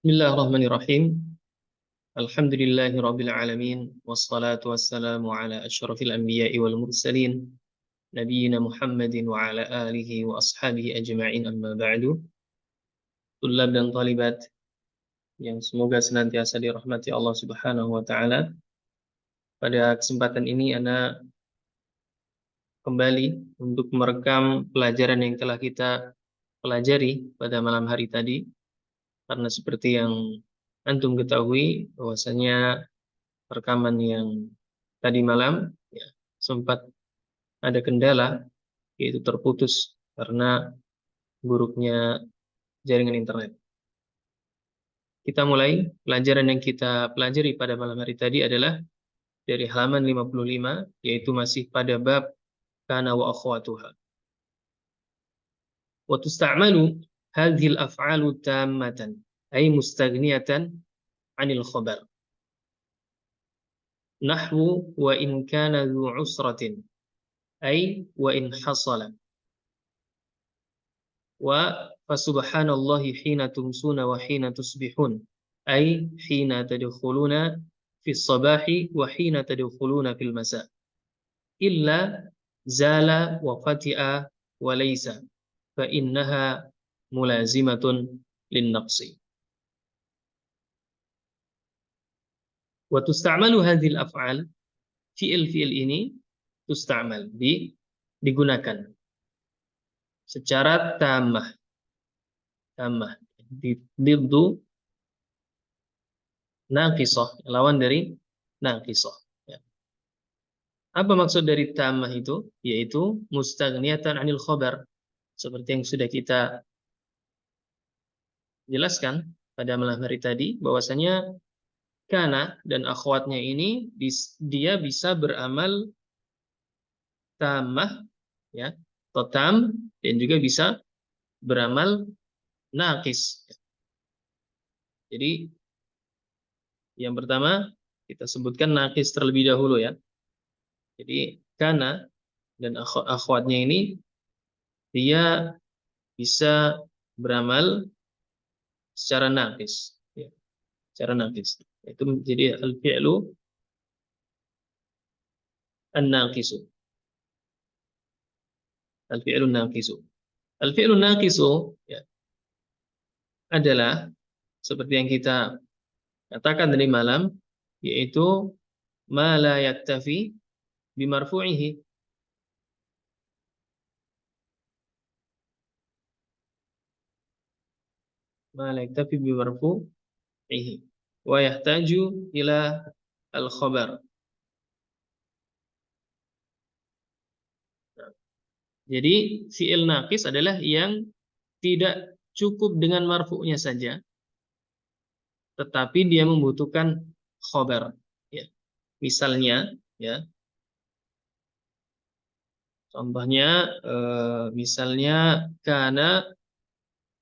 Bismillahirrahmanirrahim. Alhamdulillahirabbil alamin wassalatu wassalamu ala asyrafil anbiya'i wal mursalin nabiyyina Muhammadin wa ala alihi wa ashabihi ajma'in amma ba'du. Tullab dan talibat yang semoga senantiasa dirahmati Allah Subhanahu wa taala. Pada kesempatan ini ana kembali untuk merekam pelajaran yang telah kita pelajari pada malam hari tadi, karena seperti yang antum ketahui bahwasanya rekaman yang tadi malam ya, sempat ada kendala, yaitu terputus karena buruknya jaringan internet. Kita mulai. Pelajaran yang kita pelajari pada malam hari tadi adalah dari halaman 55, yaitu masih pada bab kana wa akhwatuha. Wa tusta'malu hadhihi al-af'alu tammatan ay mustaghniyatan 'anil khabar. Nahwu wa in kana dhu 'usratin ay wa in hasala. Wa fasubhanallahi hina tumsuna wa hina tusbihun ay hina tadkhuluna fis sabahi wa hina tadkhuluna fil masa illa zala wa fati'a wa laysa fa innaha mulazimatun lin naqsi. Wa tusta'malu hadhil af'al, fi'il ini tusta'mal, digunakan secara tamah diddu naqisah, lawan dari naqisah ya. Apa maksud dari tamah itu? Yaitu mustaghniyatan 'anil khabar, seperti yang sudah kita jelaskan pada malam hari tadi, bahwasanya kana dan akhwatnya ini dia bisa beramal tamah ya, atau tam, dan juga bisa beramal naqis. Jadi yang pertama kita sebutkan naqis terlebih dahulu ya. Jadi kana dan akhwatnya ini dia bisa beramal secara naqis ya, secara naqis. Itu menjadi al-fi'lu an-naqisu. Al-fi'lu an-naqisu. Al-fi'lu an-naqisu ya, adalah seperti yang kita katakan tadi malam, yaitu ma la yaktafi bimarfu'ihi. Ma la yaktafi bimarfu'ihi wa yahtaju ila al-khabar. Jadi fi'il naqis adalah yang tidak cukup dengan marfu'nya saja, tetapi dia membutuhkan khabar ya. Misalnya ya, contohnya misalnya kana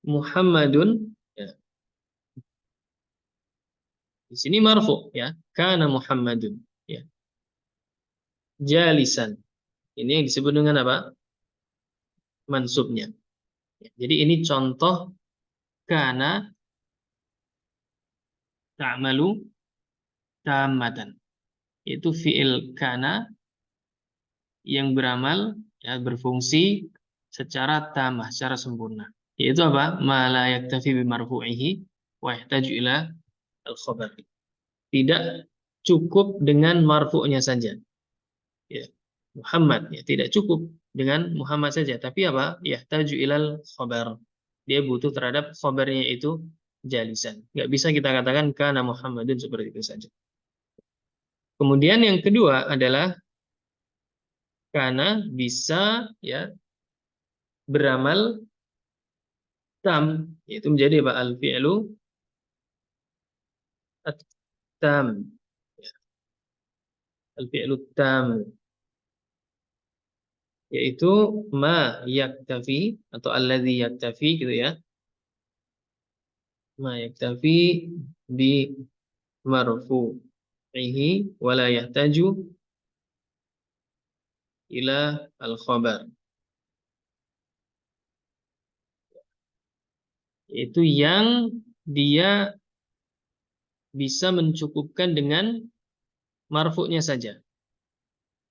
Muhammadun ya. Di sini marfu ya, kana Muhammadun ya. Jalisan. Ini yang disebut dengan apa? Mansubnya. Ya, jadi ini contoh kana ta'malu tamatan. Itu fi'il kana yang beramal ya, berfungsi secara tamah, secara sempurna. Yaitu apa? Ma la yaktafi bimarfu'ihi wa yahtaju ila al-khabar. Tidak cukup dengan marfu'nya saja. Ya. Muhammad ya, tidak cukup dengan Muhammad saja, tapi apa? Yahtaju ilal khabar. Dia butuh terhadap khabarnya, itu jalisan. Nggak bisa kita katakan kana Muhammadun seperti itu saja. Kemudian yang kedua adalah kana bisa ya beramal tam, yaitu menjadi apa? Al-fi'lu at-tam. Ya. Al-fi'lu tam, yaitu ma yaktafi atau alladzi yaktafi gitu ya. Ma yaktafi bi marfu'ihi wa la yahtaju ila al-khabar. Itu yang dia bisa mencukupkan dengan marfu'nya saja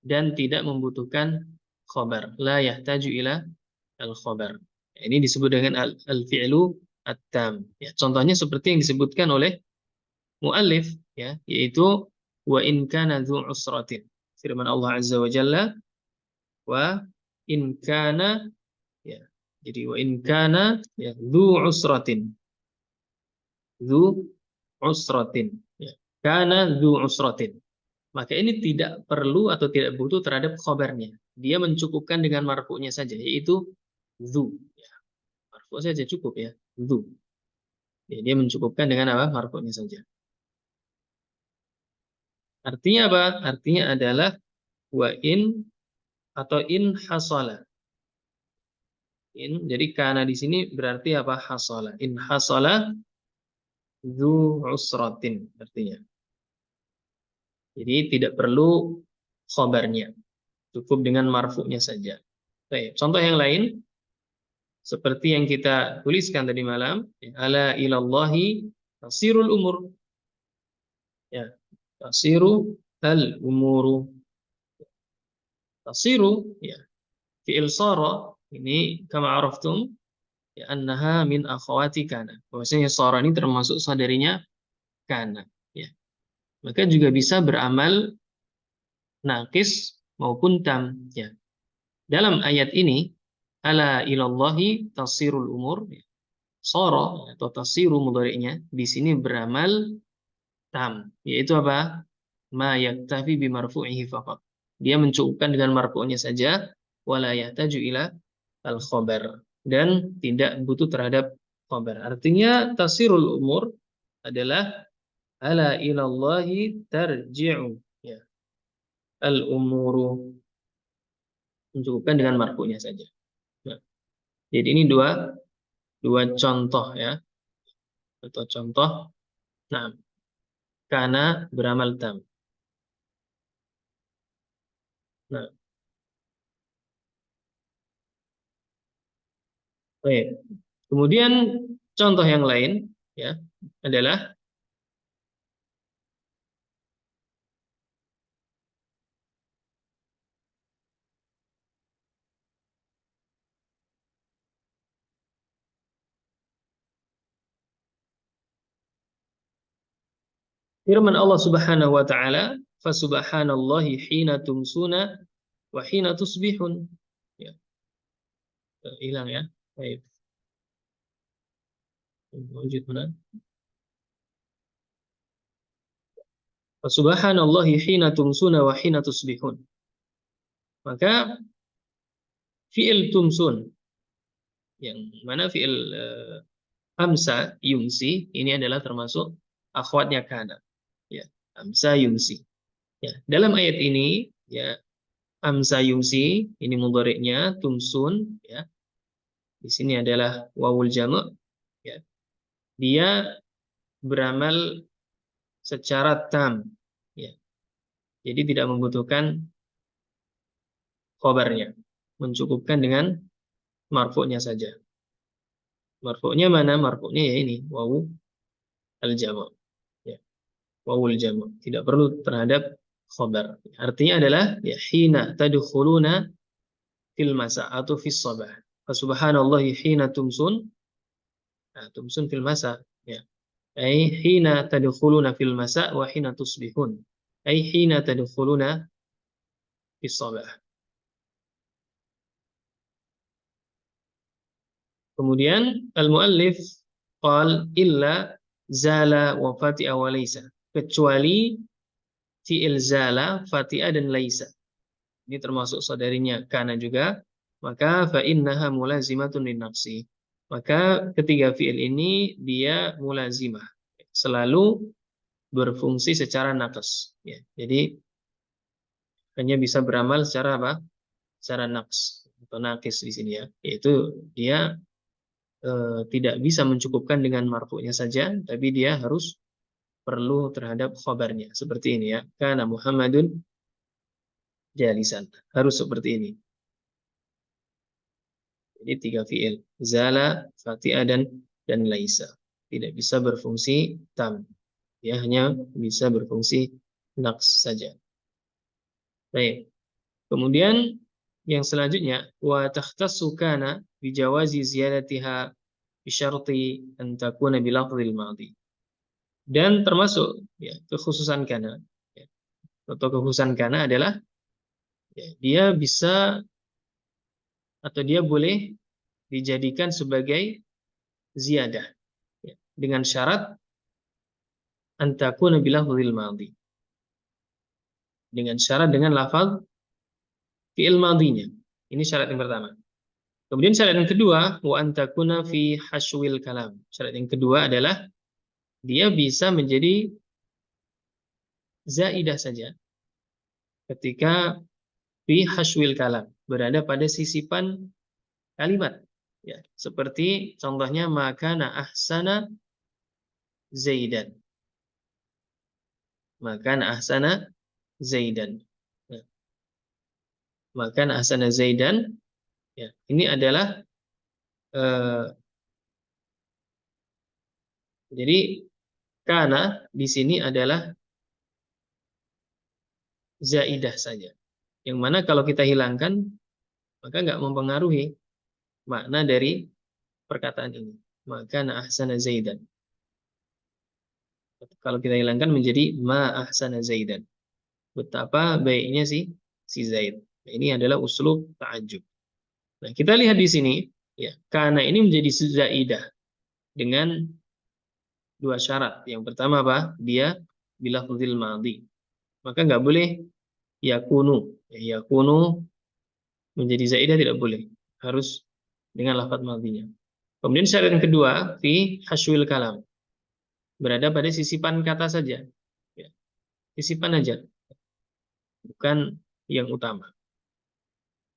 dan tidak membutuhkan khobar. La yahtaju ila al-khobar. Ini disebut dengan al-fi'lu at-tam. Ya, contohnya seperti yang disebutkan oleh muallif, ya, yaitu wa in kana dzu usratin. Firman Allah Azza wa Jalla, wa in kana, ya. Jadi wa in kana, ya, dzu usratin. Dzu usratin, ya. Kana dzu usratin. Maka ini tidak perlu atau tidak butuh terhadap khobarnya. Dia mencukupkan dengan marfu'nya saja, yaitu dzu. Ya, marfu' saja cukup, ya. Dzu. Ya, dia mencukupkan dengan apa? Marfu'nya saja. Artinya apa? Artinya adalah wa in atau in hasala. In, jadi kana di sini berarti apa? Hasala. In hasala dzu usratin artinya. Jadi tidak perlu khobarnya. Cukup dengan marfu'nya saja. Baik, contoh yang lain seperti yang kita tuliskan tadi malam, ala ilallahi tasirul umur. Ya, tasiru al umuru. Tasiru, ya, fi'il sara ini kama araftum, ya, annaha min akhawati kana. Bahwasanya sara ini termasuk saudarinya kana, ya. Maka juga bisa beramal naqis maupun tam, ya. Dalam ayat ini ala ilallahi tasirul umur, ya. Sara atau tasiru mudhari'nya di sini beramal tam, yaitu apa? Ma yaktafi bi marfu'ihi faqat. Dia mencukupkan dengan marfu'nya saja, wala yahtaju ila al khabar, dan tidak butuh terhadap khabar. Artinya tasirul umur adalah ala ilallahi tarji'u, ya. Al umuru, mencukupkan dengan marfu'nya saja. Nah, jadi ini dua contoh, ya. Atau contoh, nah, kana beramal tam. Nah, baik. Kemudian contoh yang lain, ya, adalah firman Allah Subhanahu wa taala, "Fa subhanallahi hina tumsuna wa hina tusbihun." Ya, hilang, ya. Baik. Wujud mana? Fa subhanallahi hina tumsuna wa hina tusbihun. Maka fi'il tumsun, yang mana fi'il amsa yumsi ini adalah termasuk akhwatnya kana, ya. Amsa yumsi, ya. Dalam ayat ini, ya, amsa yumsi ini mudhari'nya tumsun, ya. Di sini adalah wawul jamak, ya. Dia beramal secara tam, ya. Jadi tidak membutuhkan khobarnya, mencukupkan dengan marfu'nya saja. Marfu'nya mana? Marfu'nya ya ini wawu al jamak, ya. Wawul jamak, tidak perlu terhadap khobar. Artinya adalah, ya, hina tadkhuluna fil masa atau fis sabah. Subhanallahi hina tumsun, nah, tumsun fil masa, ya. Ai hina tadkhuluna fil masa wa hina tusbihun. Ai hina tadkhuluna fis sabah. Kemudian al-muallif qal illa zala wa fati'a wa laisa. Kecuali fi'il zala, fati'a dan laisa. Ini termasuk saudarinya kana juga, maka fa innaha mulazimatun lin nafsi. Maka ketiga fi'il ini dia mulazimah, selalu berfungsi secara naqs, ya. Jadi hanya bisa beramal secara apa? Secara naqs atau naqis di sini, ya. Yaitu dia tidak bisa mencukupkan dengan marfu'nya saja, tapi dia harus perlu terhadap khabarnya. Seperti ini, ya. Kana Muhammadun jalisan. Harus seperti ini. Jadi tiga fi'il. Zala, fati'a, dan laisa. Tidak bisa berfungsi tam. Dia hanya bisa berfungsi naqs saja. Baik. Kemudian yang selanjutnya wa takhtassu kana bi jawazi ziyadatiha bi syarti an takuna bi lafdhil madhi. Dan termasuk ya, kekhususan kana ya, atau kekhususan kana adalah ya, dia bisa atau dia boleh dijadikan sebagai ziyadah ya, dengan syarat an takuna bi lafdhil madhi. Dengan syarat dengan lafaz fi'il madhinya. Ini syarat yang pertama. Kemudian syarat yang kedua, wa antakuna fi hashwil kalam. Syarat yang kedua adalah dia bisa menjadi zaidah saja ketika fi hashwil kalam, berada pada sisipan kalimat. Ya, seperti contohnya makana ahsana zaidan. Makana ahsana zaidan. Ya, makana ahsana zaidan. Ya, ini adalah jadi kana di sini adalah zaidah saja. Yang mana kalau kita hilangkan, maka nggak mempengaruhi makna dari perkataan ini. Maka ahsana zaidan. Kalau kita hilangkan menjadi ma ahsana zaidan. Betapa baiknya si Zaid. Nah, ini adalah uslub ta'ajjub. Nah, kita lihat di sini, ya, karena ini menjadi zaidah dengan dua syarat. Yang pertama apa? Dia bila fudil madhi. Maka nggak boleh yakunu. Yakunu menjadi zaidah tidak boleh. Harus dengan lafaz madhinya. Kemudian syarat yang kedua, fi haswil kalam. Berada pada sisipan kata saja. Ya, sisipan aja. Bukan yang utama.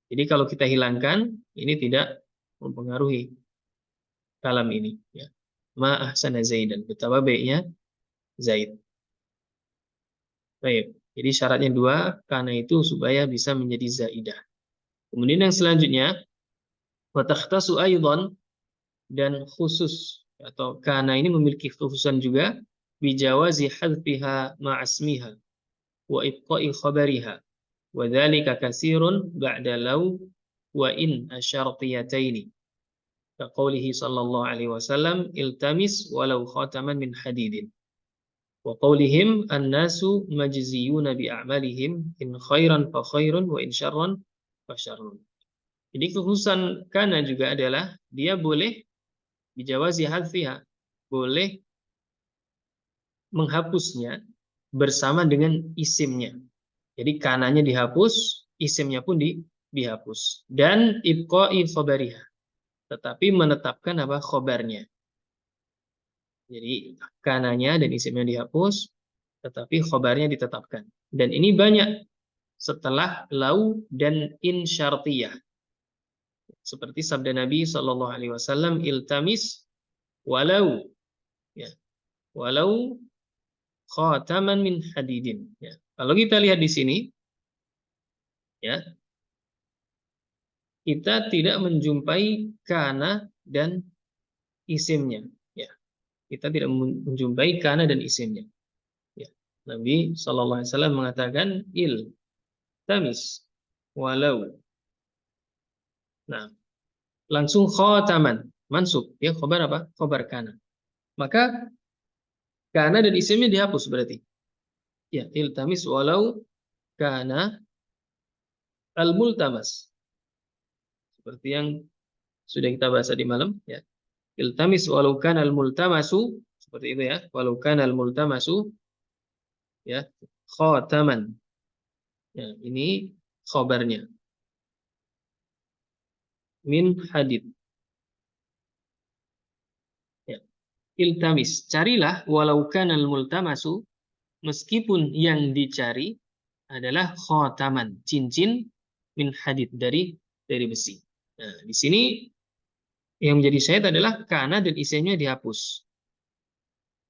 Jadi kalau kita hilangkan, ini tidak mempengaruhi kalam ini. Ya. Ma ahsana Zaidan. Betapa baiknya Zaid. Baik. Jadi syaratnya dua, karena itu supaya bisa menjadi zaidah. Kemudian yang selanjutnya, wa takhtasu aidan, dan khusus atau karena ini memiliki kekhususan juga bijawazi hadfiha ma'asmiha wa ibqa'i khabariha wa dzalika katsirun ba'da law wa in asyartiyataini kaqaulihi sallallahu alaihi wasallam iltamis walau khataman min hadidin wa qaulihim annasu majziyuna bi a'malihim in khairan fa khairun wa in syarran fa syarrun. Jadi kekhususan kana juga adalah dia boleh bijawazi hadfiha, boleh menghapusnya bersama dengan isimnya. Jadi kananya dihapus, isimnya pun dihapus. Dan ibqa'i khabariha, tetapi menetapkan apa khobarnya. Jadi kananya dan isimnya dihapus, tetapi khobarnya ditetapkan. Dan ini banyak setelah lau dan in syartiyah. Seperti sabda Nabi Shallallahu Alaihi Wasallam, iltamis walau, ya, walau khataman min hadidin. Ya. Kalau kita lihat di sini, ya, kita tidak menjumpai kana dan isimnya. Ya, kita tidak menjumpai kana dan isimnya. Ya. Nabi Shallallahu Alaihi Wasallam mengatakan tamis walau. Nah, langsung khataman mansub. Ya, khobar apa? Khobar kana. Maka kana dan isimnya dihapus berarti. Ya, iltamis walau kana al-multamas. Seperti yang sudah kita bahas di malam, ya. Iltamis walau kana al-multamasu, seperti itu ya. Walau kana al-multamasu, ya, khataman. Ya, ini khobarnya. Min hadid. Ya. Iltamis, carilah walau kana al-multamasu, meskipun yang dicari adalah khataman, cincin min hadid dari besi. Nah, di sini yang menjadi syahid adalah kana dan isimnya dihapus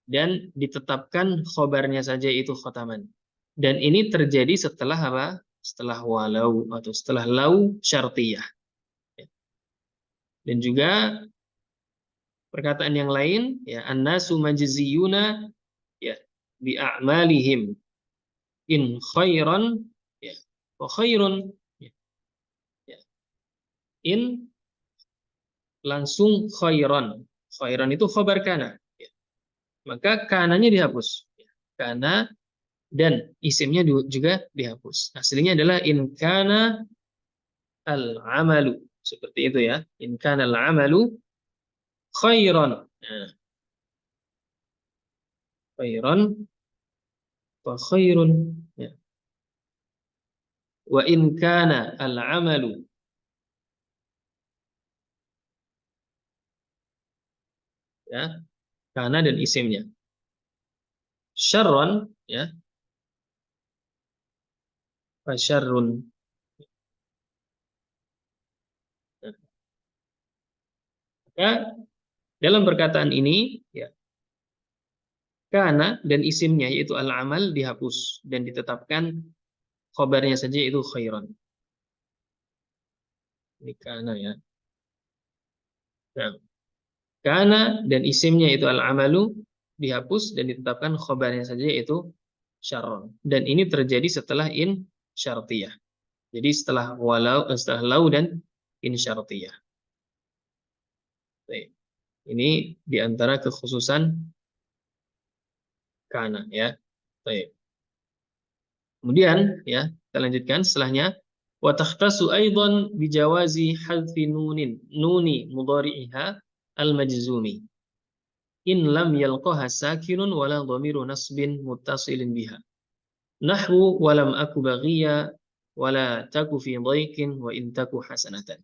dan ditetapkan khobarnya saja itu khataman. Dan ini terjadi setelah apa? Setelah walau atau setelah lau syartiyah. Dan juga perkataan yang lain, ya, annasu majziyuna, ya, bi'a'malihim in khairan ya wa khairun ya, ya. In langsung khairan. Khairan itu khabar kana. Ya. Maka kananya dihapus. Ya. Kana dan isimnya juga dihapus. Aslinya adalah in kana al-amalu. Seperti itu ya. In kana al-amalu khairan. Nah, khairan wa khairun. Ya. Wa in kana al-amalu ya, kana dan isimnya. Syarran ya, fa syarrun. Ya, dalam perkataan ini ya, kana dan isimnya yaitu al-amal dihapus dan ditetapkan khabarnya saja itu khairan. Ini kana ya. Nah, kana dan isimnya itu al-amalu dihapus dan ditetapkan khabarnya saja itu syarron. Dan ini terjadi setelah in syartiyah. Jadi setelah setelah lau dan in syartiyah. Baik. Ini diantara kekhususan kana ya. Baik. Kemudian ya, kita lanjutkan setelahnya wa takhtasu aidan bijawazi hadfi nuni mudhari'iha al-majzumi in lam yalqaha sakinun wala dhamiru nasbin muttasilin biha nahwu walam aku baghiya wala taku fi dhaikin wa in taku hasanatan.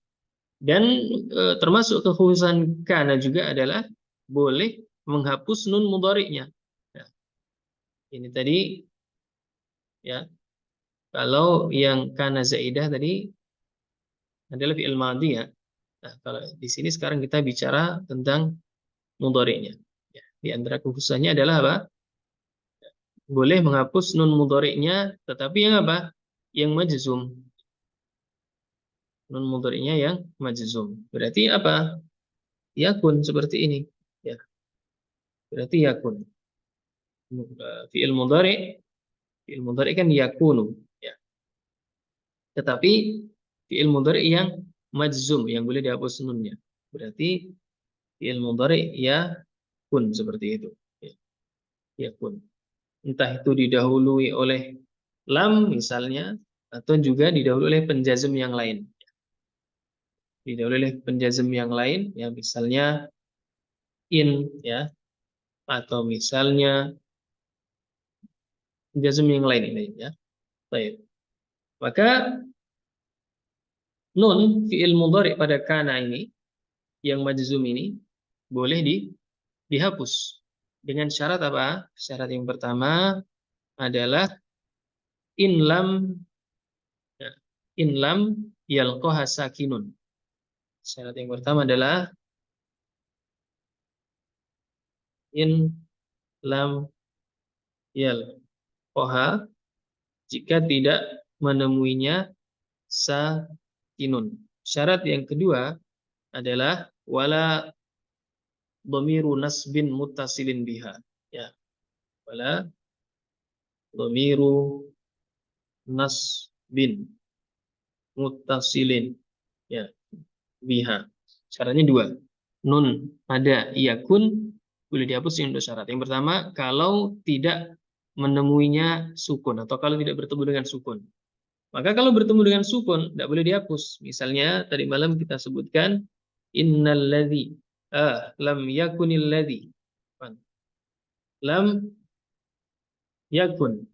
Dan termasuk kekhususan kana juga adalah boleh menghapus nun mudhari'nya. Nah, ini tadi ya, kalau yang kana zaidah tadi adalah fi'il madhi ya. Nah, kalau di sini sekarang kita bicara tentang mudhari'nya. Ya, di antara kekhususannya adalah apa? Boleh menghapus nun mudhari'nya, tetapi yang apa? Yang majzum. Nun mudhari'nya yang majzum. Berarti apa? Yakun seperti ini. Ya, berarti yakun. Fi'il mudhari', fi'il mudhari' kan yakunu. Ya. Tetapi fi'il mudhari' yang majzum, yang boleh dihapus nunnya. Berarti fi'il mudhari' ya kun seperti itu. Ya, yakun. Entah itu didahului oleh lam misalnya, atau juga didahului oleh penjazm yang lain. Didahului oleh penjazm yang lain, ya misalnya in, ya, atau misalnya penjazm yang lain ini, ya. Baik. Maka nun fi'il mudhari' pada kana ini, yang majzum ini, boleh dihapus. Dengan syarat apa? Syarat yang pertama adalah in lam ya, in lam yalqaha sakinun. Syarat yang pertama adalah in lam yalqaha, jika tidak menemuinya sakinun. Syarat yang kedua adalah wala dhamiru nasbin muttasilin biha. Ya, wala dhamiru nasbin muttasilin ya biha. Syaratnya dua. Nun ada yakun boleh dihapus untuk syarat. Yang pertama, kalau tidak menemuinya sukun atau kalau tidak bertemu dengan sukun. Maka kalau bertemu dengan sukun tidak boleh dihapus. Misalnya tadi malam kita sebutkan innalladzi lam yakunil ladzi. Lam yakun.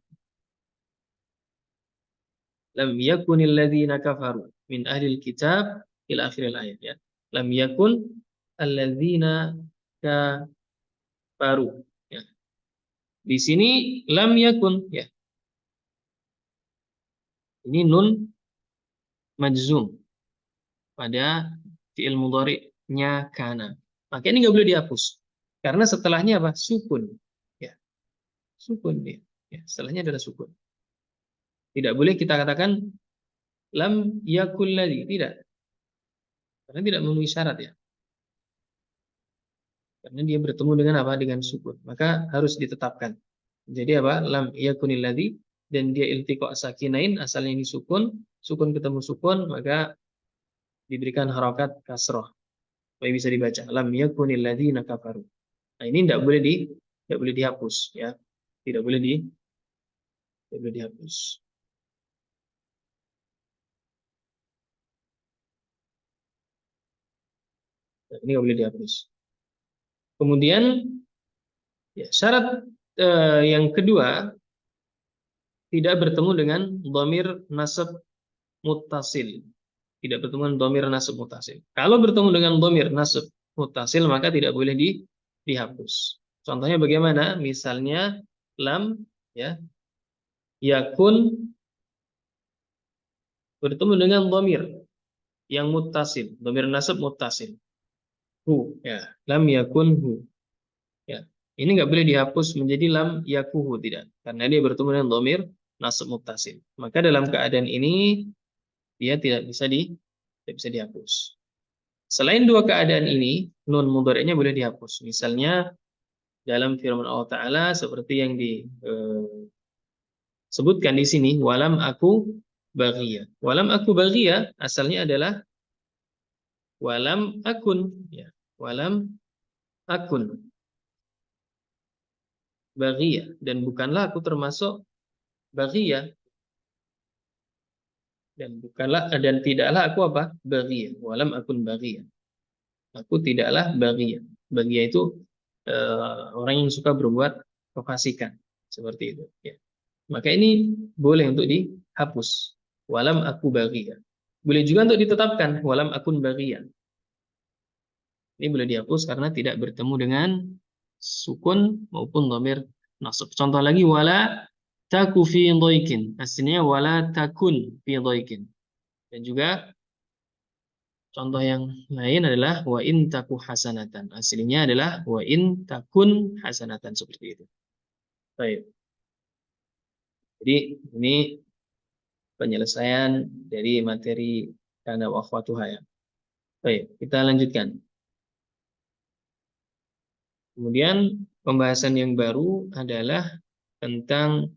Lam yakunil ladzina kafaru min ahlil kitab ila akhiril ayat ya. Lam yakun alladzina kafaru ya. Di sini lam yakun ya. Ini nun majzum pada fi'il mudhari'nya kana. Maka ini nggak boleh dihapus. Karena setelahnya apa? Sukun. Ya, sukun dia. Ya, setelahnya adalah sukun. Tidak boleh kita katakan lam yakul ladzi, tidak. Karena tidak memenuhi syarat ya. Karena dia bertemu dengan apa? Dengan sukun. Maka harus ditetapkan. Jadi apa? Lam yakunil ladzi, dan dia iltiqa sakinain, asalnya ini sukun, sukun ketemu sukun, maka diberikan harokat kasroh. Supaya bisa dibaca lam yakunil ladzina kafaru. Nah, ini tidak boleh dihapus ya. Tidak boleh tidak boleh dihapus. Nah, ini nggak boleh dihapus. Kemudian ya, syarat yang kedua, tidak bertemu dengan dhamir nasab muttasil. Tidak bertemu dengan dhamir nasab muttasil. Kalau bertemu dengan dhamir nasab muttasil, maka tidak boleh dihapus. Contohnya bagaimana? Misalnya lam ya, yakun bertemu dengan dhamir yang muttasil, dhamir nasab muttasil. Hu ya, lam yakun hu. Ya. Ini nggak boleh dihapus menjadi lam yakuhu, tidak. Karena dia bertemu dengan dhamir nasab muttasil. Maka dalam keadaan ini dia tidak bisa dihapus. Selain dua keadaan ini, nun mudhari'nya boleh dihapus. Misalnya dalam firman Allah Ta'ala seperti yang disebutkan di sini, walam aku baghiyah. Walam aku baghiyah asalnya adalah walam akun. Ya. Walam akun baghiyah. Dan bukanlah aku termasuk baghiyah. Dan tidaklah aku apa? Baghiyah. Walam akun baghiyah. Aku tidaklah baghiyah. Baghiyah itu orang yang suka berbuat kefasikan. Seperti itu. Ya. Maka ini boleh untuk dihapus. Walam aku baghiyah. Boleh juga untuk ditetapkan. Walam akun baghiyah. Ini boleh dihapus karena tidak bertemu dengan sukun maupun dhamir nasab. Contoh lagi, wala taku fi dhaikin. Aslinya wala takun fi dhaikin. Dan juga contoh yang lain adalah wa in taku hasanatan. Aslinya adalah wa in takun hasanatan, seperti itu. Baik. Jadi ini penyelesaian dari materi kana wa akhwatuha ya. Baik, kita lanjutkan. Kemudian pembahasan yang baru adalah tentang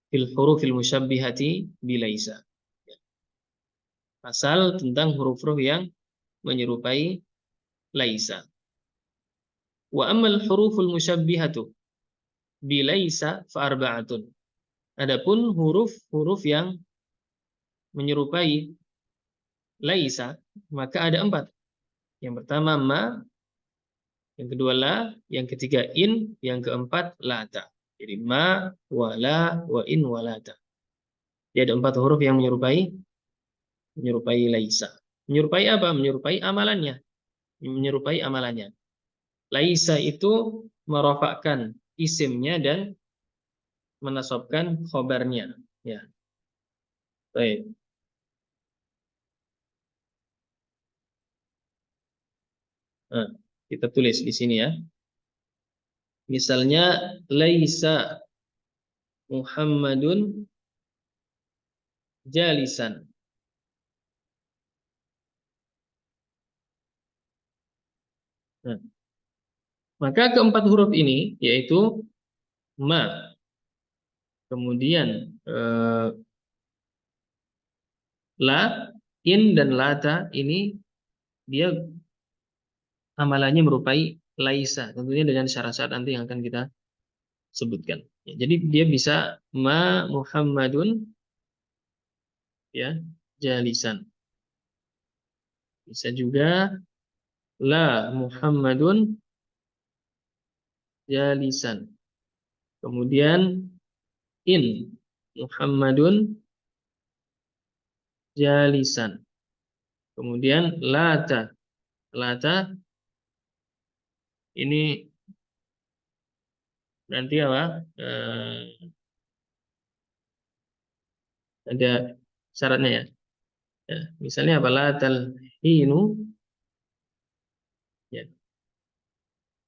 fil hurufil musyabbihati bilaisa. Pasal tentang huruf-huruf yang menyerupai laisa. Wa ammal huruful musyabbihatu bilaisa fa arba'atun. Adapun huruf-huruf yang menyerupai laisa, maka ada 4. Yang pertama ma, yang kedua la, yang ketiga in, yang keempat lata. Jadi ma, wala, wa in, walata. Jadi ada 4 huruf yang menyerupai laisa. Menyerupai apa? Menyerupai amalannya. Menyerupai amalannya. Laisa itu merofakkan isimnya dan menasabkan khobarnya. Ya. Baik. Nah, kita tulis di sini ya. Misalnya laisa Muhammadun jalisan. Nah, maka keempat huruf ini yaitu ma, kemudian la, in dan lata ini dia amalannya merupai laisa, tentunya dengan syarat-syarat nanti yang akan kita sebutkan. Ya, jadi dia bisa ma Muhammadun ya jalisan. Bisa juga la Muhammadun jalisan. Kemudian in Muhammadun jalisan. Kemudian lata. Lata ini nanti apa? Ada syaratnya ya. Ya, misalnya apa? Latal hinu ya.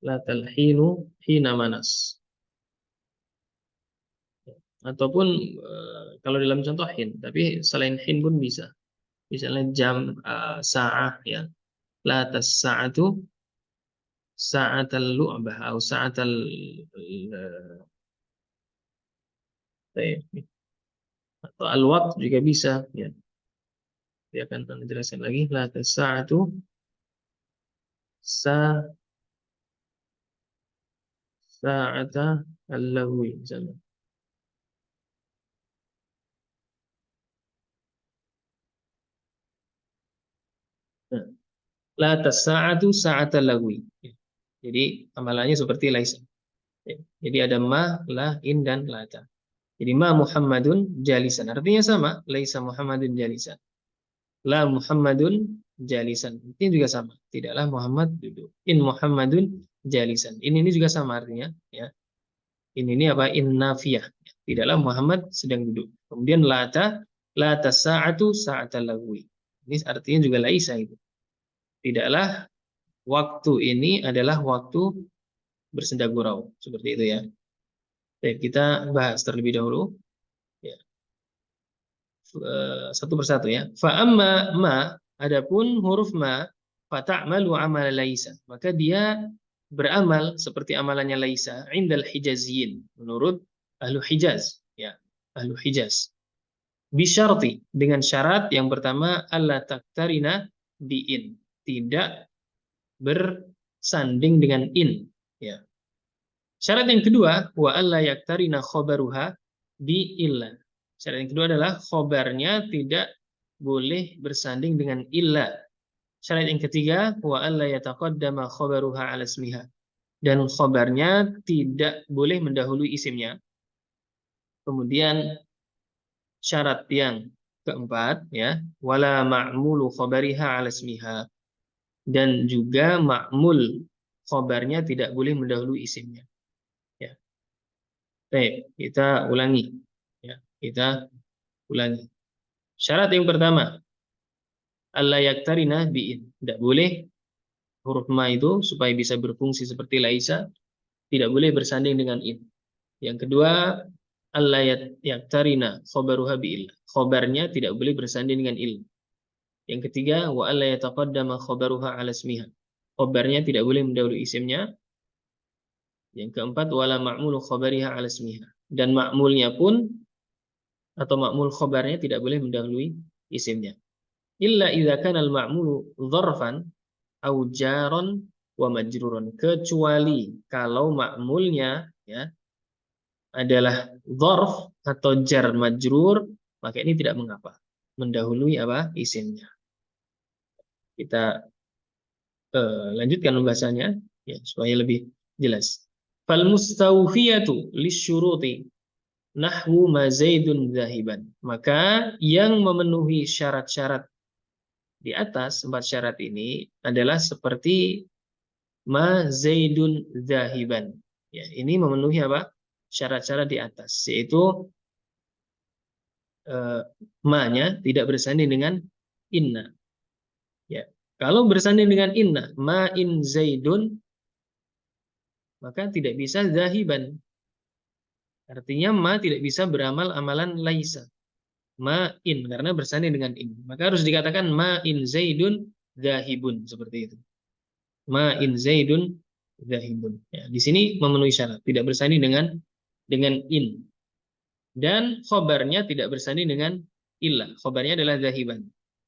Latal hinu hina manas. Ataupun kalau dalam contoh hin, tapi selain hin pun bisa. Misalnya jam sa'ah ya. Latas sa'atu sa'atal lu'bah atau sa'atal Baik. Atau al-waqt juga bisa, ya. Dia akan menjelaskan lagi la tasa'atu sa sa'ata al-lahwi misalnya. Nah, la tasa'atu sa'ata al-lahwi. Jadi amalannya seperti laisa. Jadi ada ma, la, in, dan lata. Jadi ma Muhammadun jalisan. Artinya sama. Laisa Muhammadun jalisan. La Muhammadun jalisan. Ini juga sama. Tidaklah Muhammad duduk. In Muhammadun jalisan. Ini juga sama artinya. Ya. Ini apa? In nafiyah. Tidaklah Muhammad sedang duduk. Kemudian lata sa'atu sa'atal lagwi. Ini artinya juga laisa itu. Tidaklah waktu ini adalah waktu bersenda gurau. Seperti itu ya. Baik, kita bahas terlebih dahulu. Ya. Satu persatu ya. Fa amma ma, adapun huruf ma, fa ta'malu amal laisa. Maka dia beramal seperti amalannya laisa indal hijaziyin, menurut ahlu Hijaz, ya. Ahlu Hijaz. Bisyarti, dengan syarat yang pertama alla taktarina biin, tidak bersanding dengan in, ya. Syarat yang kedua, wa alla yaktarina khobaruha bi illa. Syarat yang kedua adalah khobarnya tidak boleh bersanding dengan illa. Syarat yang ketiga, wa alla yataqaddama khobaruha ala ismiha. Dan khobarnya tidak boleh mendahului isimnya. Kemudian syarat yang keempat, ya, wala ma'mulu khobariha ala ismiha. Dan juga ma'mul khobarnya tidak boleh mendahului isimnya. Ya. Baik, kita ulangi. Ya, kita ulangi. Syarat yang pertama, alla yaktarina bi'in. Tidak boleh huruf ma itu supaya bisa berfungsi seperti laisa, tidak boleh bersanding dengan in. Yang kedua, alla yaktarina khobaruha bi'il. Khobarnya tidak boleh bersanding dengan il. Yang ketiga, wa alla yataqaddama khobaruha ala ismiha. Khobarnya tidak boleh mendahului isimnya. Yang keempat, wala ma'mulu khobariha ala ismiha. Dan ma'mulnya pun atau ma'mul khobarnya tidak boleh mendahului isimnya. Illa idza kana al-ma'mulu dzarfan au jaron wa majrurun. Kecuali kalau ma'mulnya, ya, adalah dzarf atau jar majrur, maka ini tidak mengapa mendahului apa? Isimnya. Kita lanjutkan pembahasannya ya supaya lebih jelas. Fal mustawfiyatu lisyuruti nahwu ma zaidun zahiban. Maka yang memenuhi syarat-syarat di atas, 4 syarat ini adalah seperti ma zaidun zahiban. Ya, ini memenuhi apa? Syarat-syarat di atas, yaitu ma-nya tidak bersanding dengan inna. Ya. Kalau bersanding dengan inna, ma in zaidun, maka tidak bisa zahiban. Artinya ma tidak bisa beramal amalan laisa. Ma in, karena bersanding dengan in. Maka harus dikatakan ma in zaidun zahibun, seperti itu. Ma in zaidun zahibun. Ya, di sini memenuhi syarat, tidak bersanding dengan in. Dan khobarnya tidak bersanding dengan illa. Khobarnya adalah zahiban.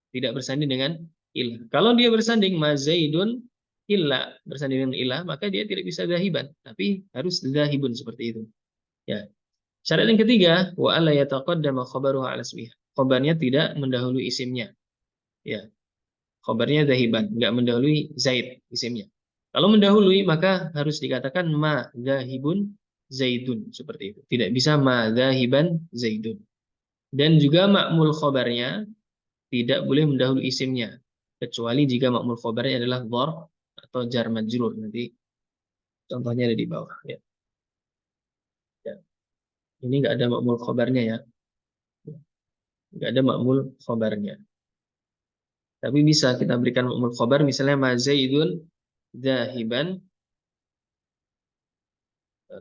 Tidak bersanding dengan illa. Kalau dia bersanding ma zaidun illa, bersanding dengan illa, maka dia tidak bisa zahiban, tapi harus zahibun, seperti itu. Ya. Syarat yang ketiga, wa alla yataqaddama khabaruha ala ismiha. Khabarnya tidak mendahului isimnya. Ya. Khabarnya zahiban, enggak mendahului zaid isimnya. Kalau mendahului maka harus dikatakan ma zahibun zaidun, seperti itu. Tidak bisa ma zahiban zaidun. Dan juga ma'mul khabarnya tidak boleh mendahului isimnya, kecuali jika ma'mul khabarnya adalah dzarf atau jar majrur. Nanti contohnya ada di bawah, ya. Ya. Ini nggak ada ma'mul khabarnya, ya. Nggak ada ma'mul khabarnya. Tapi bisa kita berikan ma'mul khabar, misalnya ma zaidun zahiban.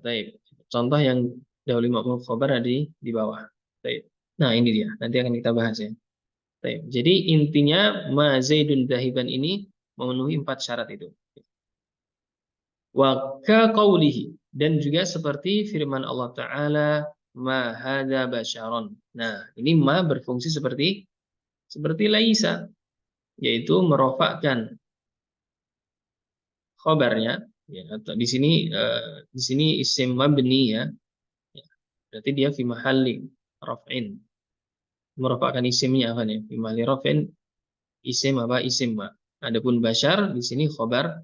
Baik. Contoh yang dahulu ma'mul khabar ada di bawah. Baik. Nah, ini dia. Nanti akan kita bahas, ya. Baik. Jadi intinya ma zaidun zahiban ini memenuhi 4 syarat itu. Wa ka qaulihi, dan juga seperti firman Allah Ta'ala, ma hadza basyaron. Nah, ini ma berfungsi seperti laisa, yaitu merofakkan khobarnya, ya, atau di sini isim mabni ya. Ya, berarti dia fi mahalli raf'in. Merofakkan isimnya apa nih? Fi mahalli raf'in isim apa? Isim ma. Adapun basyar di sini khobar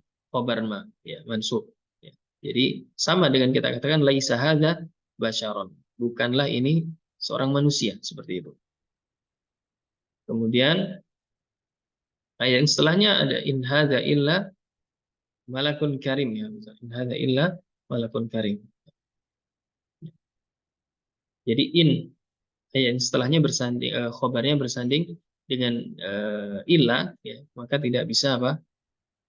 ma, ya, mansub. Ya. Jadi sama dengan kita katakan laisa hadza basyaron. Bukanlah ini seorang manusia, seperti itu. Kemudian ayat yang setelahnya ada in hadza illa malakun karim ya. In hadza illa malakun karim. Jadi in yang setelahnya bersanding khobarnya bersanding dengan illa ya, maka tidak bisa apa?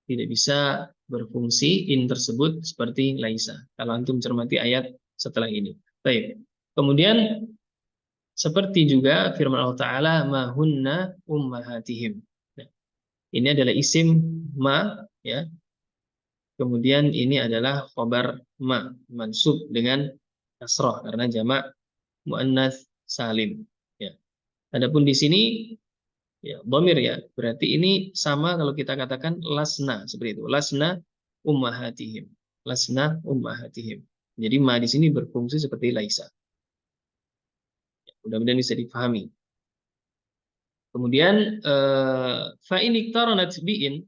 Tidak bisa berfungsi in tersebut seperti laisa. Kalau antum cermati ayat setelah ini. Baik. Kemudian seperti juga firman Allah Ta'ala mahunna ummahatihim. Nah, ini adalah isim ma ya. Kemudian ini adalah khobar ma mansub dengan kasrah karena jamak muannats salim. Ya. Adapun di sini ya dhamir ya, berarti ini sama kalau kita katakan lasna seperti itu. Lasna ummahatihim. Lasna ummahatihim. Jadi ma di sini berfungsi seperti laisa. Ya, mudah-mudahan bisa dipahami. Kemudian fa in iqtaranat bi'in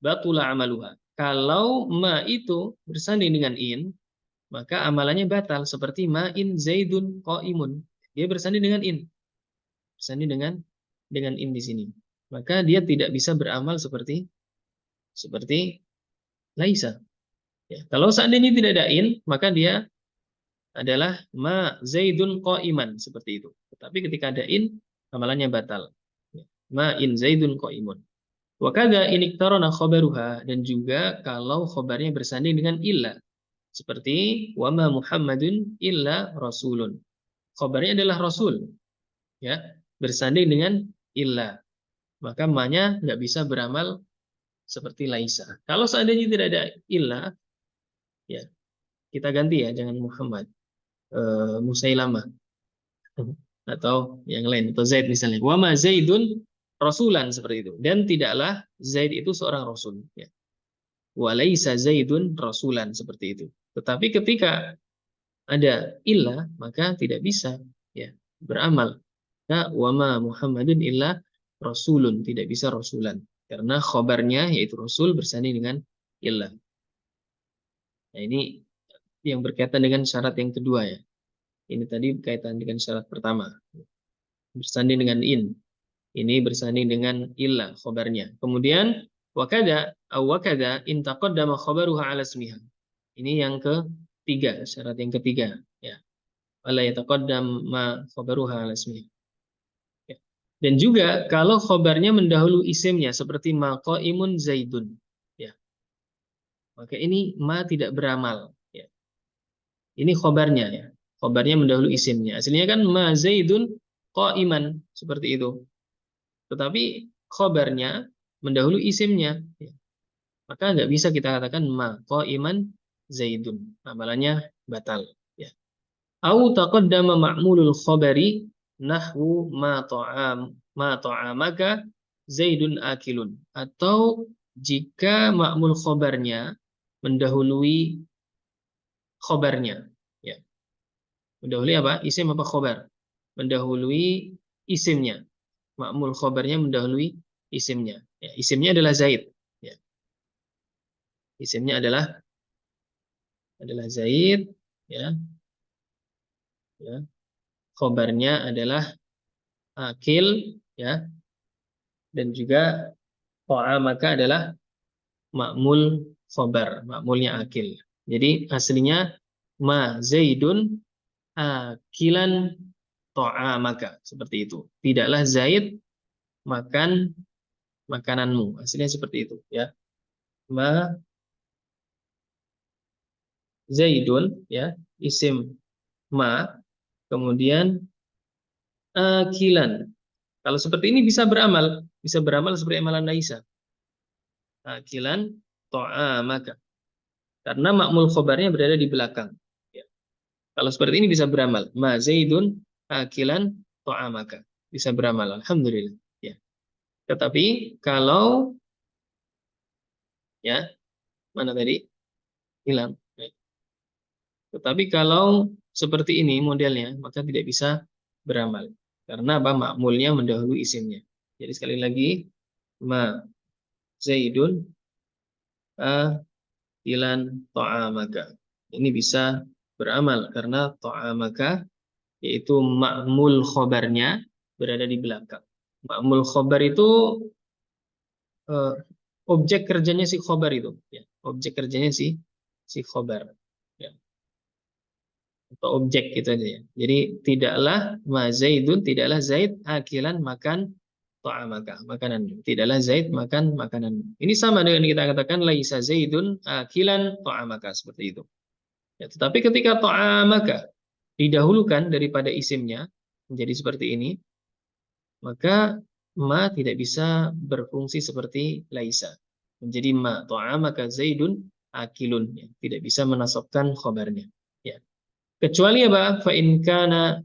batula amaluha. Kalau ma itu bersanding dengan in, maka amalannya batal seperti ma in zaidun qaimun. Dia bersanding dengan in. Bersanding dengan in di sini. Maka dia tidak bisa beramal seperti laisa. Ya, kalau seandainya tidak ada in, maka dia adalah ma zaidun qaiman seperti itu. Tetapi ketika ada in, amalannya batal. Ya, ma in zaidun qaimun. Wa kadza in iktarana khabaruha, dan juga kalau khabarnya bersanding dengan illa. Seperti wa ma Muhammadun illa rasulun. Khabarnya adalah rasul, ya, bersanding dengan illa. Maka ma-nya nggak bisa beramal seperti laisa. Kalau seandainya tidak ada illa, ya kita ganti ya, jangan Muhammad, Musailamah atau yang lain, atau Zaid misalnya. Wa ma Zaidun rasulan seperti itu. Dan tidaklah Zaid itu seorang rasul. Ya. Wa laisa Zaidun rasulan seperti itu. Tetapi ketika ada illa, maka tidak bisa ya beramal. Nah, wa ma Muhammadun illa rasulun, tidak bisa rasulan. Karena khobarnya yaitu rasul bersanding dengan illa. Nah, ini yang berkaitan dengan syarat yang kedua ya. Ini tadi berkaitan dengan syarat pertama. Bersanding dengan in. Ini bersanding dengan illa khobarnya. Kemudian wakada in taqaddama khabaruha ala ismiha. Ini yang ketiga, syarat yang ketiga ya. Wala yataqaddam ma khabaruha ala ismiha. Ya. Dan juga kalau khobarnya mendahului isimnya seperti ma qaimun zaidun ya. Maka ini ma tidak beramal ya. Ini khobarnya ya. Khobarnya mendahului isimnya. Aslinya kan ma zaidun qaiman seperti itu. Tetapi khobarnya mendahului isimnya. Ya. Maka nggak bisa kita katakan ma qaiman zaidun. Amalannya batal. Ya. Au taqaddama ma'mulul khabari nahwu ma ta'amaka zaidun akilun. Atau jika ma'mul khobarnya mendahului khobarnya. Ya. Mendahului apa? Isim apa khobar? Mendahului isimnya. Ma'mul khobarnya mendahului isimnya. Ya, isimnya adalah Zaid. Ya. Isimnya adalah Zaid. Ya. Ya. Khobarnya adalah akil. Ya. Dan juga maka adalah ma'mul khobar. Ma'mulnya akil. Jadi aslinya ma Zaidun akilan maka seperti itu. Tidaklah Zaid makan makananmu. Aslinya seperti itu. Ya. Ma Zaidun ya isim ma kemudian akilan. Kalau seperti ini bisa beramal seperti amalan laisa. Akilan maka karena makmul khobarnya berada di belakang. Ya. Kalau seperti ini bisa beramal. Ma Zaidun akilan ta'amaka. Bisa beramal. Alhamdulillah. Ya. Tetapi kalau ya mana tadi hilang. Ya. Tetapi kalau seperti ini modelnya maka tidak bisa beramal. Karena apa? Makmulnya mendahului isimnya. Jadi sekali lagi ma Zaidun akilan ta'amaka. Ini bisa beramal karena ta'amaka yaitu ma'mul khobarnya berada di belakang. Ma'mul khobar itu eh, objek kerjanya si khobar itu, ya. Objek kerjanya si khobar, ya. Atau objek gitu aja ya. Jadi tidaklah ma Zaidun, tidaklah Zaid akilan makan ta'amaka, makanan. Tidaklah Zaid makan makanan. Ini sama dengan kita katakan laisa Zaidun akilan ta'amaka seperti itu. Ya, tetapi ketika ta'amaka didahulukan daripada isimnya menjadi seperti ini, maka ma tidak bisa berfungsi seperti laisa. Menjadi ma ta'amaka Zaidun akilun, ya. Tidak bisa menasabkan khabarnya. Ya. Kecuali apa? Fa in kana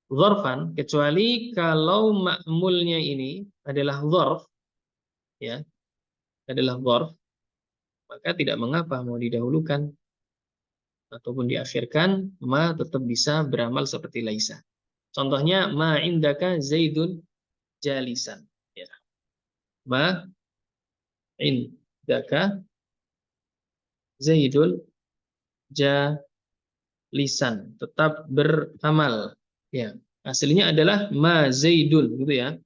dzarfan, kecuali kalau ma'mulnya ini adalah dzarf, ya, adalah dzarf, maka tidak mengapa mau didahulukan ataupun diakhirkan, ma tetap bisa beramal seperti laisa. Contohnya ma indaka Zaidun jalisan, ya. Ma indaka Zaidul jalisan, tetap beramal, ya. Aslinya adalah ma Zaidun gitu ya.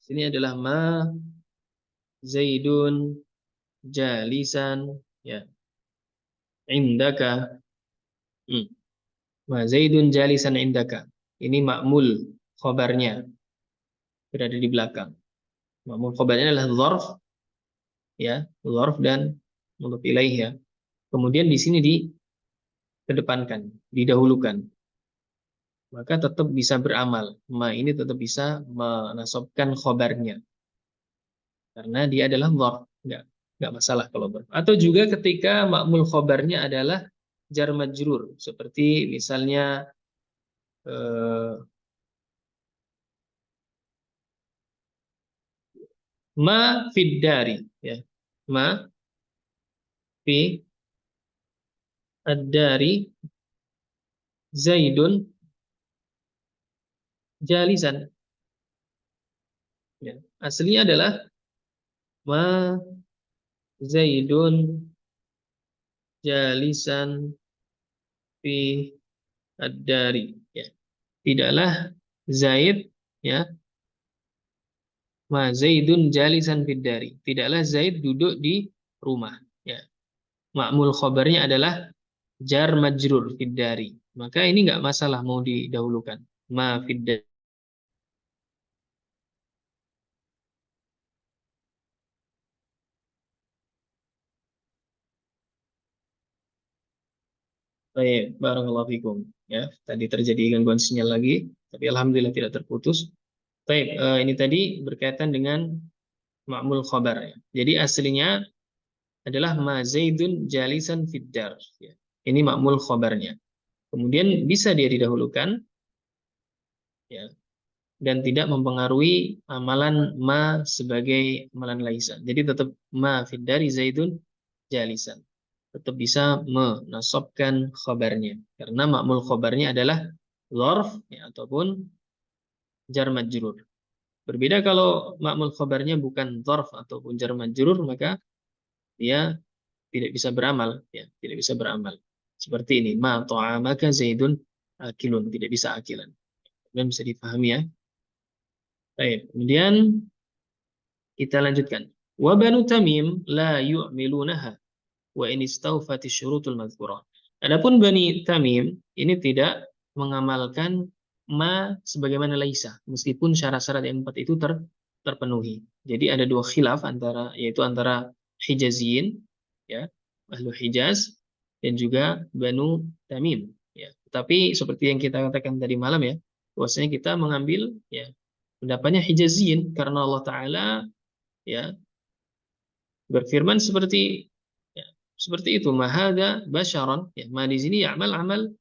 Sini adalah ma Zaidun jalisan, ya, indaka. Hmm. Ma Zaidun jalisan indaka. Ini makmul khobarnya berada di belakang. Makmul khobarnya adalah dzarf, ya, dzarf dan mudhof ilaih, ya. Kemudian di sini dikedepankan, didahulukan. Maka tetap bisa beramal. Ma ini tetap bisa menasabkan khobarnya. Karena dia adalah dzarf. Nggak masalah kalau dzarf. Atau juga ketika makmul khobarnya adalah jar majrur. Seperti misalnya eh, ma fid dari. Ya. Ma fi ad-dari Zaidun jalisan. Ya. Aslinya adalah ma Zaidun jalisan fi ad-dari. Ya. Tidaklah Zaid, ya, ma Zaidun jalisan fid dari. Tidaklah Zaid duduk di rumah. Ya. Ma'mul khobarnya adalah jar majrur fid dari. Maka ini nggak masalah mau didahulukan. Ma fid dari. Baik, barakallahu fikum. Ya, tadi terjadi gangguan sinyal lagi, tapi alhamdulillah tidak terputus. Baik, ini tadi berkaitan dengan ma'mul khabar, ya. Jadi aslinya adalah ma Zaidun jalisan fiddar, ya. Ini ma'mul khabarnya. Kemudian bisa dia didahulukan, ya, dan tidak mempengaruhi amalan ma sebagai amalan laisa. Jadi tetap ma fiddari Zaidun jalisan. Tetap bisa menasabkan khabarnya. Karena ma'mul khabarnya adalah dzarf, ya, ataupun jar majrur. Berbeda kalau ma'mul khabarnya bukan dzarf ataupun jar majrur, maka dia tidak bisa beramal, ya, tidak bisa beramal. Seperti ini, ma ta'amaka Zaidun akilun, tidak bisa akilan. Dan bisa dipahami, ya. Baik, kemudian kita lanjutkan. Wa banu Tamim la yu'milunaha wa in istawfati syurutul madhkurah. Adapun Bani Tamim ini tidak mengamalkan ma sebagaimana laisa, meskipun syarat-syarat yang empat itu terpenuhi. Jadi ada dua khilaf yaitu antara Hijaziyin, ya, ahlu Hijaz, dan juga Banu Tamim, ya. Tapi seperti yang kita katakan tadi malam, ya, bahwasanya kita mengambil, ya, pendapatnya Hijaziyin karena Allah Ta'ala, ya, berfirman seperti, ya, Seperti itu, mahada basyaron, ya, ma di sini ya'mal amal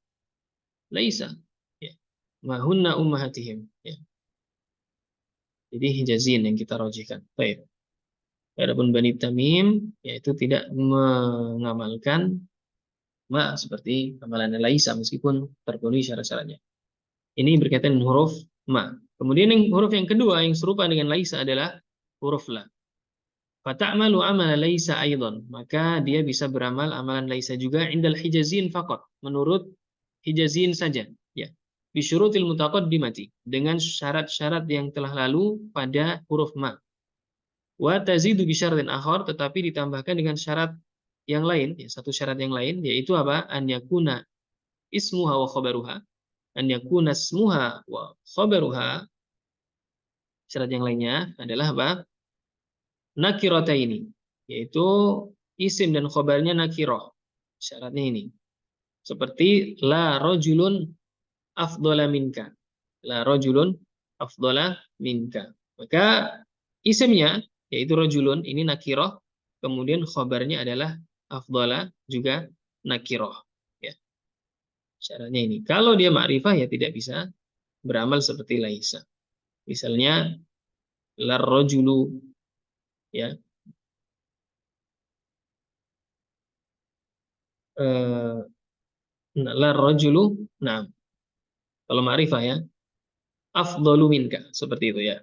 laisa, ya. Mahunna ummahatihim, ya. Jadi hijazin yang kita rojihkan. Baik. Adapun Bani Tamim yaitu tidak mengamalkan ma seperti amalan laisa meskipun terpenuhi syarat-syaratnya. Ini berkaitan dengan huruf ma. Kemudian huruf yang kedua yang serupa dengan laisa adalah huruf la. Fata'malu amala laisa aidan, maka dia bisa beramal amalan laisa juga indal hijazin faqat, menurut hijazin saja, ya. Bisyurutil mutaqaddimati, dengan syarat-syarat yang telah lalu pada huruf ma. Wa tazidu bi syartin akhar, tetapi ditambahkan dengan syarat yang lain, ya, satu syarat yang lain, yaitu apa? An yakuna ismuha wa khabaruha. An yakuna ismuha wa khabaruha. Syarat yang lainnya adalah apa? Nakirataini, yaitu isim dan khobarnya nakirah. Syaratnya ini. Seperti la rajulun afdhala minka. La rajulun afdhala minka. Maka isimnya yaitu rajulun ini nakirah, kemudian khobarnya adalah afdhala juga nakirah. Ya. Syaratnya ini. Kalau dia ma'rifah ya tidak bisa beramal seperti laisa. Misalnya la rajulu, ya, la rajulu, nah, kalau ma'rifah ya, afdalu minka, seperti itu ya.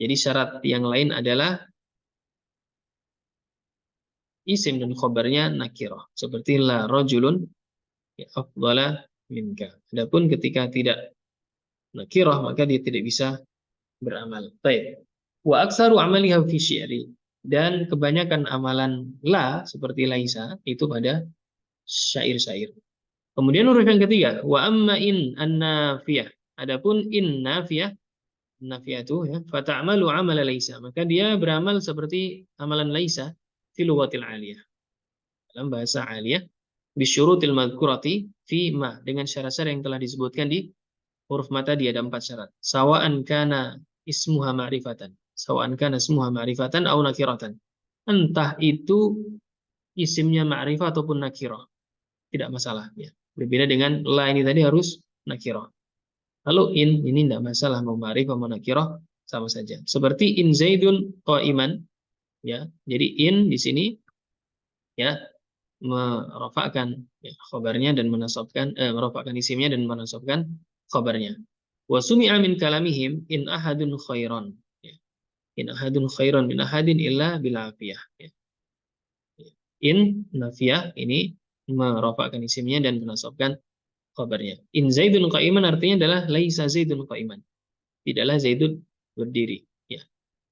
Jadi syarat yang lain adalah isim dan khobarnya nakirah, seperti la rajulun ya, afdala minka. Adapun ketika tidak nakirah maka dia tidak bisa beramal. Baik. Wa aksaru amaliha fi syi'ri, dan kebanyakan amalan la seperti laisa itu pada syair-syair. Kemudian huruf yang ketiga, wa amma in an-nafiyah. Adapun in nafiyah, nafiyatu ya, fata'malu amala laisa, maka dia beramal seperti amalan laisa fi lughatil aliyah. Dalam bahasa aliyah bisyurutil madhkurati fi ma, dengan syarat-syarat yang telah disebutkan di huruf ma tadi ada 4 syarat. Sawa'an kana ismuha ma'rifatan. Sawa'an kana ismuha ma'rifatan au nakiratan. Entah itu isimnya ma'rifah ataupun nakirah. Tidak masalah ya. Berbeda dengan la ini tadi harus nakirah. Lalu in ini tidak masalah mau ma'rifah mau nakirah sama saja. Seperti in zaidun qa'iman, ya. Jadi in di sini ya merofakkan ya, khobarnya dan menasabkan merofakkan isimnya dan menasabkan khobarnya. Wa sumi'a min kalamihim in ahadun khairan. Ya. In ahadun khairan min ahadin illa bil afiyah. Ya. In nafiyah ini merofakkan isimnya dan menasabkan khabarnya. In zaidun qa'iman artinya adalah laisa zaidun qa'iman. Tidaklah zaidun berdiri. Ya.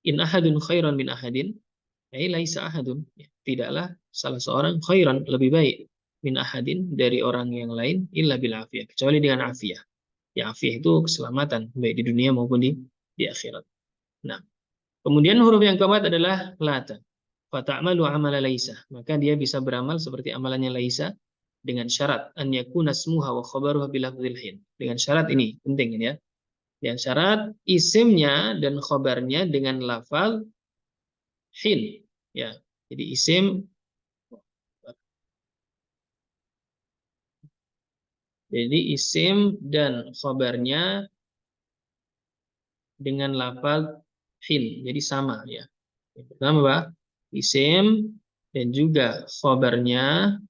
In ahadun khairan min ahadin, laisa ahadun. Ya. Tidaklah salah seorang khairan lebih baik min ahadin dari orang yang lain illa bil afiyah, kecuali dengan afiyah. Ya, afiyah itu keselamatan baik di dunia maupun di akhirat. Nah, kemudian huruf yang keempat adalah lata. Fata'malu amala laisa, maka dia bisa beramal seperti amalannya laisa dengan syarat an yakuna ismuha wa khabaruha bilafdzil hin. Dengan syarat ini penting ini ya. Yang syarat isimnya dan khabarnya dengan lafal hin, ya. Jadi isim, dan khabarnya dengan lafal hin. Jadi sama ya. Yang pertama Pak, isim dan juga khabarnya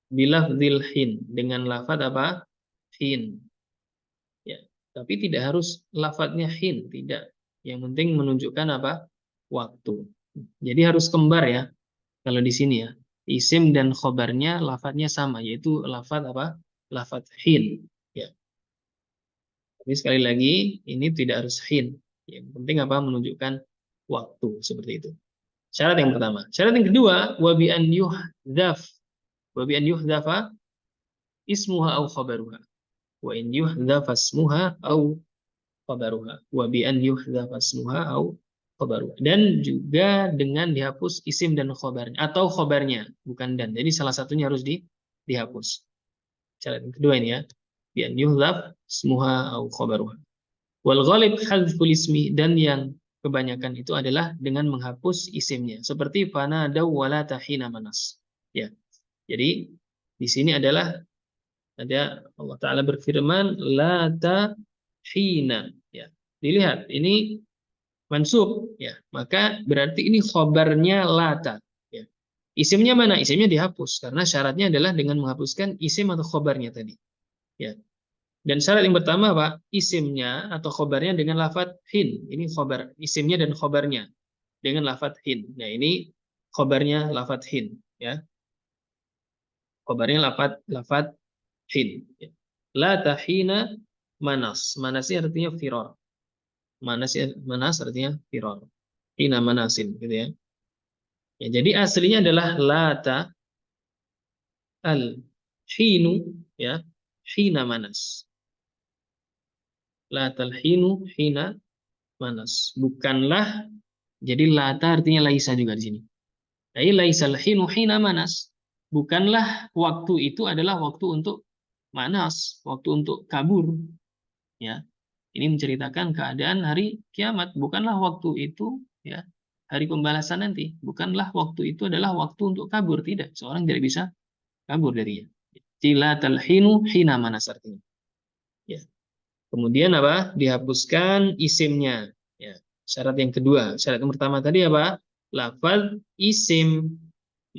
bilafdzil hin, dengan lafaz apa? Hin. Ya. Tapi tidak harus lafadznya hin, tidak. Yang penting menunjukkan apa? Waktu. Jadi harus kembar ya. Kalau di sini ya. Isim dan khobarnya lafadznya sama, yaitu lafadz apa? Lafadz hin. Ya. Tapi sekali lagi ini tidak harus hin. Yang penting apa? Menunjukkan waktu seperti itu. Syarat yang pertama. Syarat yang kedua, wa bi an yuhdhaf. Wa bi an yuhdhafa ismuha au khabaruha. Wa in yuhdhafa ismuha au khabaruha. Wa bi an yuhdhafa ismuha au khabaruha. Dan juga dengan dihapus isim dan khabarnya atau khabarnya, bukan dan. Jadi salah satunya harus dihapus. Syarat yang kedua ini ya. Bi an yuhdhaf ismuha au khabaruha. Wal ghalib hadzful ismi, dan yang kebanyakan itu adalah dengan menghapus isimnya. Seperti fanadaw wala tahina manas. Ya. Jadi di sini adalah ada Allah Ta'ala berfirman la tahina. Ya. Dilihat ini mansub ya. Maka berarti ini khobarnya lata. Ya. Isimnya mana? Isimnya dihapus karena syaratnya adalah dengan menghapuskan isim atau khobarnya tadi. Ya. Dan syarat yang pertama apa? Isimnya atau khobarnya dengan lafadz hin. Ini khobar, isimnya dan khobarnya dengan lafadz hin. Nah ini khobarnya lafadz hin. Ya, khobarnya lafadz hin. Ya. La tahina manas. Manasnya artinya firor. Manas artinya firor. Hina manasin, gitu ya. Ya, jadi aslinya adalah lata al hinu, ya, hina manas. Lata al hinu hina manas. Bukanlah. Jadi lata artinya laisa juga di sini. Ai laisal hinu hina manas. Bukanlah waktu itu adalah waktu untuk manas, waktu untuk kabur. Ya, ini menceritakan keadaan hari kiamat. Bukanlah waktu itu, ya, hari pembalasan nanti. Bukanlah waktu itu adalah waktu untuk kabur. Tidak, seorang tidak bisa kabur darinya. Tilatal hinu hina manas artinya. Ya. Kemudian apa? Dihapuskan isimnya. Ya. Syarat yang kedua. Syarat yang pertama tadi apa? Lafaz isim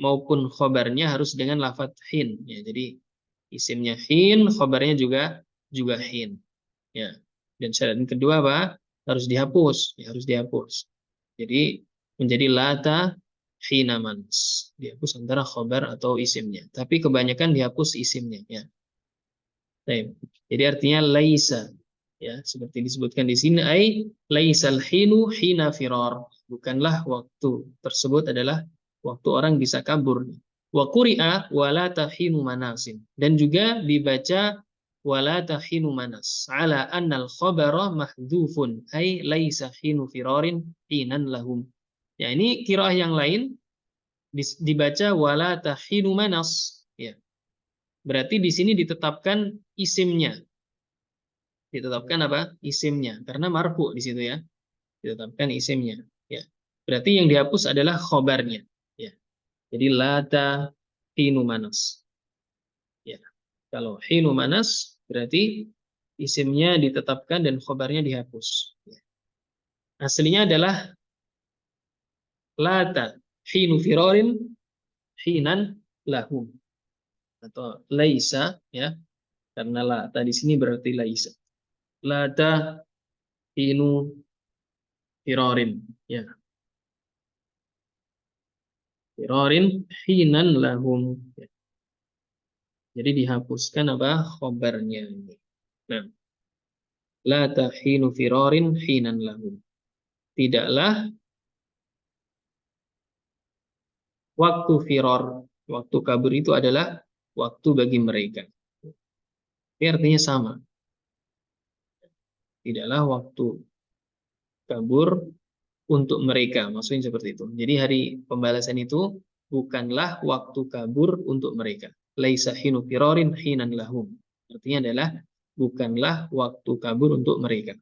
maupun khobarnya harus dengan lafaz hin. Ya, jadi isimnya hin, khobarnya juga hin. Ya. Dan syarat yang kedua apa? Harus dihapus. Ya, harus dihapus. Jadi menjadi lata hina manas. Dihapus antara khobar atau isimnya. Tapi kebanyakan dihapus isimnya. Ya. Baik. Jadi artinya laisa, ya, seperti disebutkan di sini ai laisal hinu hina firar. Bukanlah waktu tersebut adalah waktu orang bisa kabur. Wa quri'a wala tahinu manasin. Dan juga dibaca wala tahinu manas ala annal khabara mahdhufun ai laisa hinu firarin hinan lahum. Ya, ini qiraah yang lain dibaca wala tahinu manas, ya. Berarti di sini ditetapkan isimnya. Ditetapkan apa? Isimnya. Karena marfu di situ ya. Ditetapkan isimnya. Ya. Berarti yang dihapus adalah khobarnya. Ya. Jadi lata hinu manas. Ya. Kalau hinu manas berarti isimnya ditetapkan dan khobarnya dihapus. Ya. Aslinya adalah lata hinu firorin hinan lahum. Atau laisa, ya. Karena lata di sini berarti laisa. Lata hinu firorin, ya, firorin hinan lahum, ya. Jadi dihapuskan apa khobarnya ini. Nah, la tahinu firorin hinan lahum. Tidaklah waktu firor, waktu kabur itu adalah waktu bagi mereka. Ini artinya sama. Tidaklah waktu kabur untuk mereka, maksudnya seperti itu. Jadi hari pembalasan itu bukanlah waktu kabur untuk mereka. Laisa hinu firorin hinan lahum. Artinya adalah bukanlah waktu kabur untuk mereka.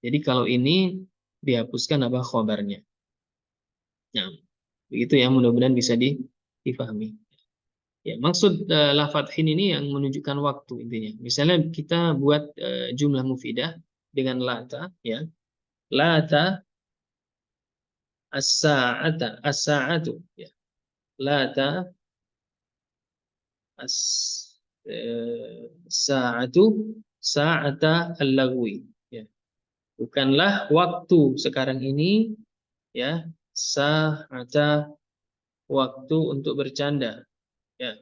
Jadi kalau ini dihapuskan apa khobarnya. Nah, begitu ya, mudah-mudahan bisa difahami. Ya, maksud lafadz hin ini yang menunjukkan waktu intinya. Misalnya kita buat jumlah mufidah dengan lata, ya. Lata as-sa'ata, as-sa'atu, ya. Lata as-sa'atu sa'ata al-lagwi, ya. Bukanlah waktu sekarang ini, ya, sa'ata waktu untuk bercanda, ya,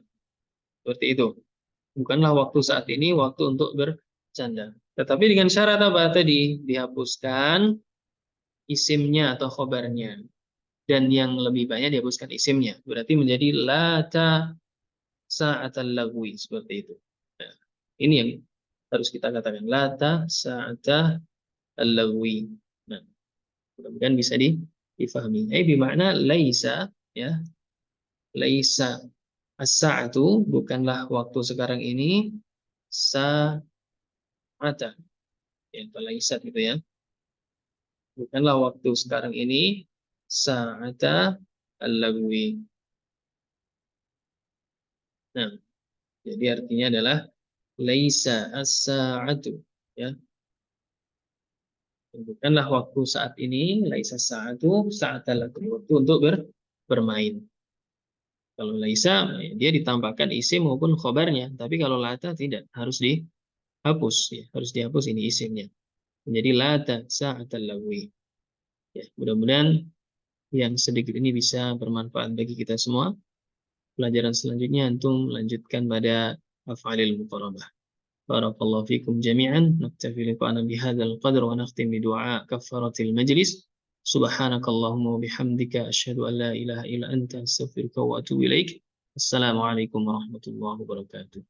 seperti itu. Bukanlah waktu saat ini waktu untuk bercanda. Tetapi dengan syarat apa tadi? Dihapuskan isimnya atau khobarnya. Dan yang lebih banyak dihapuskan isimnya. Berarti menjadi lata sa'atal lagwi, seperti itu. Nah, ini yang harus kita katakan. Lata sa'atal lagwi. Nah, mudah-mudahan bisa difahami. Bermakna laisa, ya. Laisa as-sa'atu bukanlah waktu sekarang ini sa'ata, ya, laisa gitu ya. Bukanlah waktu sekarang ini sa'ata al-lagwi. Nah, jadi artinya adalah laisa as-sa'atu, ya. Bukanlah waktu saat ini, laisa sa'atu sa'atal lagwi, waktu untuk bermain. Kalau laisa, dia ditambahkan isim maupun khobarnya. Tapi kalau lata tidak, harus dihapus. Ya. Harus dihapus ini isimnya. Menjadi lata sa'atal lagwi. Ya, mudah-mudahan yang sedikit ini bisa bermanfaat bagi kita semua. Pelajaran selanjutnya antum lanjutkan pada af'alil muqarabah. Barakallahu fikum jami'an. Naktafi liqa'ana bihadzal qadr wa nakhtim bi du'a kafaratil majlis. Subhanakallahumma wa bihamdika asyhadu an la ilaha illa anta astaghfiruka wa atubu ilaik. Assalamualaikum warahmatullahi wabarakatuh.